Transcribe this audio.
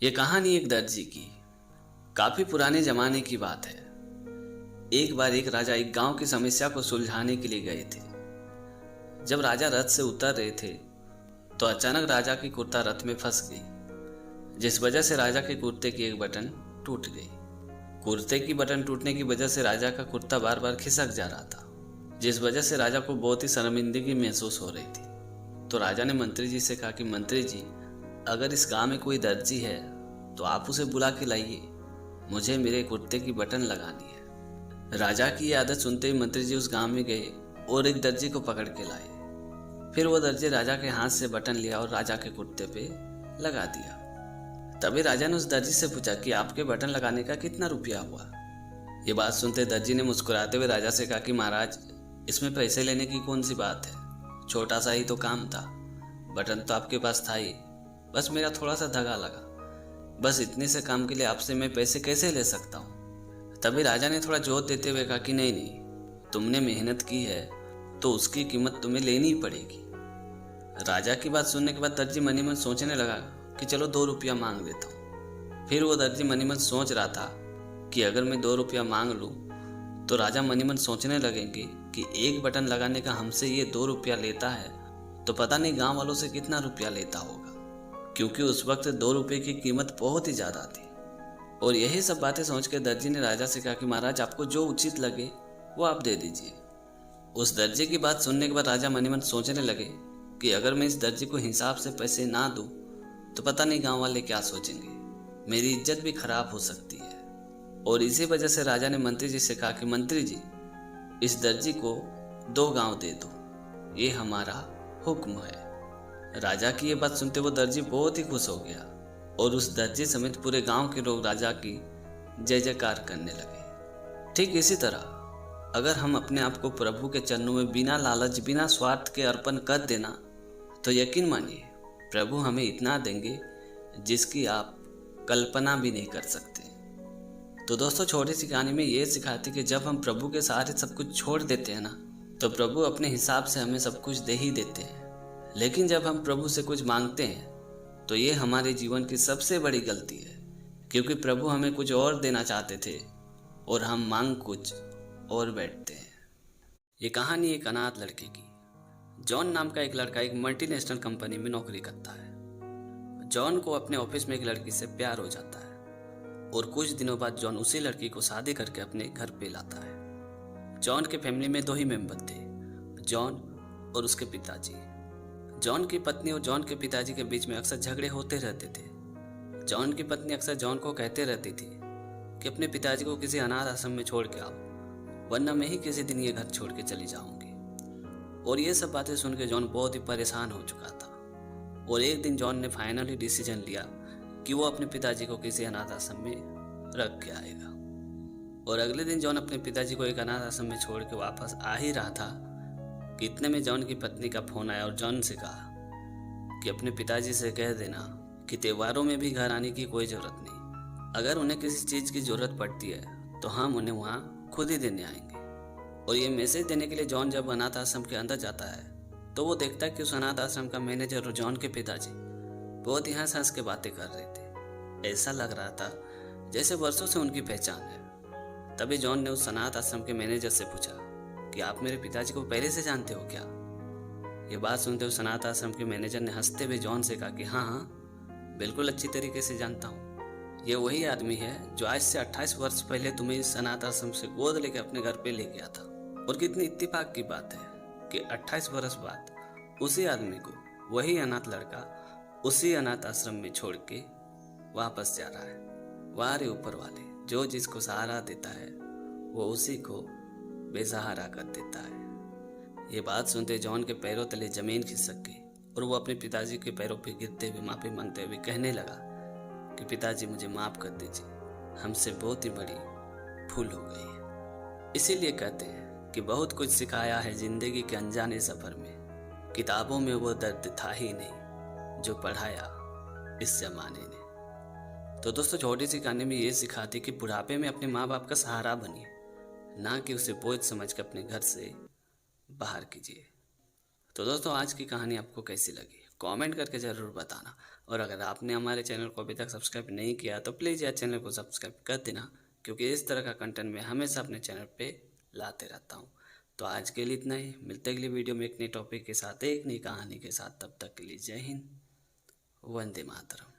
ये कहानी एक दर्जी की काफी पुराने जमाने की बात है। एक बार एक राजा एक गांव की समस्या को सुलझाने के लिए गए थे। जब राजा रथ से उतर रहे थे तो अचानक राजा की कुर्ता रथ में फंस गई, जिस वजह से राजा के कुर्ते की एक बटन टूट गई। कुर्ते की बटन टूटने की वजह से राजा का कुर्ता बार बार खिसक जा रहा था, जिस वजह से राजा को बहुत ही शर्मिंदगी महसूस हो रही थी। तो राजा ने मंत्री जी से कहा कि मंत्री जी, अगर इस गांव में कोई दर्जी है तो आप उसे बुला के लाइए, मुझे मेरे कुर्ते की बटन लगानी है। राजा की यह आदत सुनते ही मंत्री जी उस गांव में गए और एक दर्जी को पकड़ के लाए। फिर वो दर्जी राजा के हाथ से बटन लिया और राजा के कुर्ते पे लगा दिया। तभी राजा ने उस दर्जी से पूछा कि आपके बटन लगाने का कितना रुपया हुआ। ये बात सुनते दर्जी ने मुस्कुराते हुए राजा से कहा कि महाराज, इसमें पैसे लेने की कौन सी बात है, छोटा सा ही तो काम था, बटन तो आपके पास था ही, बस मेरा थोड़ा सा धागा लगा, बस इतने से काम के लिए आपसे मैं पैसे कैसे ले सकता हूँ। तभी राजा ने थोड़ा जोर देते हुए कहा कि नहीं नहीं, तुमने मेहनत की है तो उसकी कीमत तुम्हें लेनी ही पड़ेगी। राजा की बात सुनने के बाद दर्जी मनी मन सोचने लगा कि चलो 2 रुपया मांग लेता हूँ। फिर वो दर्जी मनी मन सोच रहा था कि अगर मैं 2 रुपया मांग लूँ तो राजा मनी मन सोचने लगेंगे कि एक बटन लगाने का हमसे ये 2 रुपया लेता है तो पता नहीं गांव वालों से कितना रुपया लेता होगा, क्योंकि उस वक्त 2 रुपये की कीमत बहुत ही ज़्यादा थी। और यही सब बातें सोच के दर्जी ने राजा से कहा कि महाराज, आपको जो उचित लगे वो आप दे दीजिए। उस दर्जी की बात सुनने के बाद राजा मनी मन सोचने लगे कि अगर मैं इस दर्जी को हिसाब से पैसे ना दूं तो पता नहीं गांव वाले क्या सोचेंगे, मेरी इज्जत भी खराब हो सकती है। और इसी वजह से राजा ने मंत्री जी से कहा कि मंत्री जी, इस दर्जी को 2 गांव दे दो, ये हमारा हुक्म है। राजा की ये बात सुनते वो दर्जी बहुत ही खुश हो गया और उस दर्जी समेत पूरे गांव के लोग राजा की जय जयकार करने लगे। ठीक इसी तरह अगर हम अपने आप को प्रभु के चरणों में बिना लालच बिना स्वार्थ के अर्पण कर देना तो यकीन मानिए प्रभु हमें इतना देंगे जिसकी आप कल्पना भी नहीं कर सकते। तो दोस्तों, छोटी सी कहानी में ये सिखाती कि जब हम प्रभु के सहारे सब कुछ छोड़ देते हैं ना, तो प्रभु अपने हिसाब से हमें सब कुछ दे ही देते हैं। लेकिन जब हम प्रभु से कुछ मांगते हैं तो ये हमारे जीवन की सबसे बड़ी गलती है, क्योंकि प्रभु हमें कुछ और देना चाहते थे और हम मांग कुछ और बैठते हैं। ये कहानी एक अनाथ लड़के की। जॉन नाम का एक लड़का एक मल्टीनेशनल कंपनी में नौकरी करता है। जॉन को अपने ऑफिस में एक लड़की से प्यार हो जाता है और कुछ दिनों बाद जॉन उसी लड़की को शादी करके अपने घर पे लाता है। जॉन के फैमिली में 2 ही मेंबर थे, जॉन और उसके पिताजी। जॉन की पत्नी और जॉन के पिताजी के बीच में अक्सर झगड़े होते रहते थे। जॉन की पत्नी अक्सर जॉन को कहते रहती थी कि अपने पिताजी को किसी अनाथ आश्रम में छोड़ के आओ, वरना मैं ही किसी दिन ये घर छोड़ के चली जाऊंगी। और ये सब बातें सुन के जॉन बहुत ही परेशान हो चुका था। और एक दिन जॉन ने फाइनली डिसीजन लिया कि वो अपने पिताजी को किसी अनाथ आश्रम में रख के आएगा। और अगले दिन जॉन अपने पिताजी को एक अनाथ आश्रम में छोड़ के वापस आ ही रहा था कि इतने में जॉन की पत्नी का फोन आया और जॉन से कहा कि अपने पिताजी से कह देना कि त्योहारों में भी घर आने की कोई ज़रूरत नहीं, अगर उन्हें किसी चीज़ की ज़रूरत पड़ती है तो हम उन्हें वहाँ खुद ही देने आएंगे। और ये मैसेज देने के लिए जॉन जब अनाथ आश्रम के अंदर जाता है तो वो देखता है कि उस अनाथ आश्रम का मैनेजर और जॉन के पिताजी बहुत ही हंस हंस के बातें कर रहे थे। ऐसा लग रहा था जैसे वर्षों से उनकी पहचान है। तभी जॉन ने उस अनाथ आश्रम के मैनेजर से पूछा कि आप मेरे पिताजी को पहले से जानते हो क्या। ये बात सुनते उस अनाथ आश्रम के मैनेजर ने हंसते हुए जॉन से कहा कि हाँ हाँ, बिल्कुल अच्छी तरीके से जानता हूँ, ये वही आदमी है जो आज से 28 वर्ष पहले तुम्हें इस अनाथ आश्रम से गोद लेके अपने घर पे ले गया था। और कितनी इत्तेफाक की बात है कि 28 वर्ष बाद उसी आदमी को वही अनाथ लड़का उसी अनाथ आश्रम में छोड़ के वापस जा रहा है। वाह रे ऊपर वाले, जो जिसको सहारा देता है वो उसी को बेसहारा कर देता है। ये बात सुनते जॉन के पैरों तले जमीन खिसक गई और वो अपने पिताजी के पैरों पे गिरते हुए माफी मांगते हुए कहने लगा कि पिताजी मुझे माफ़ कर दीजिए, हमसे बहुत ही बड़ी भूल हो गई है। इसीलिए कहते हैं कि बहुत कुछ सिखाया है ज़िंदगी के अनजाने सफ़र में, किताबों में वो दर्द था ही नहीं जो पढ़ाया इस ज़माने ने। तो दोस्तों, छोटी सी कहानी में ये सिखाती कि बुढ़ापे में अपने माँ बाप का सहारा बनिए, ना कि उसे बोझ समझ कर अपने घर से बाहर कीजिए। तो दोस्तों, आज की कहानी आपको कैसी लगी कमेंट करके ज़रूर बताना। और अगर आपने हमारे चैनल को अभी तक सब्सक्राइब नहीं किया तो प्लीज़ यार चैनल को सब्सक्राइब कर देना, क्योंकि इस तरह का कंटेंट मैं हमेशा अपने चैनल पे लाते रहता हूँ। तो आज के लिए इतना ही, मिलते अगली वीडियो में एक नई टॉपिक के साथ, एक नई कहानी के साथ। तब तक के लिए जय हिंद, वंदे मातरम।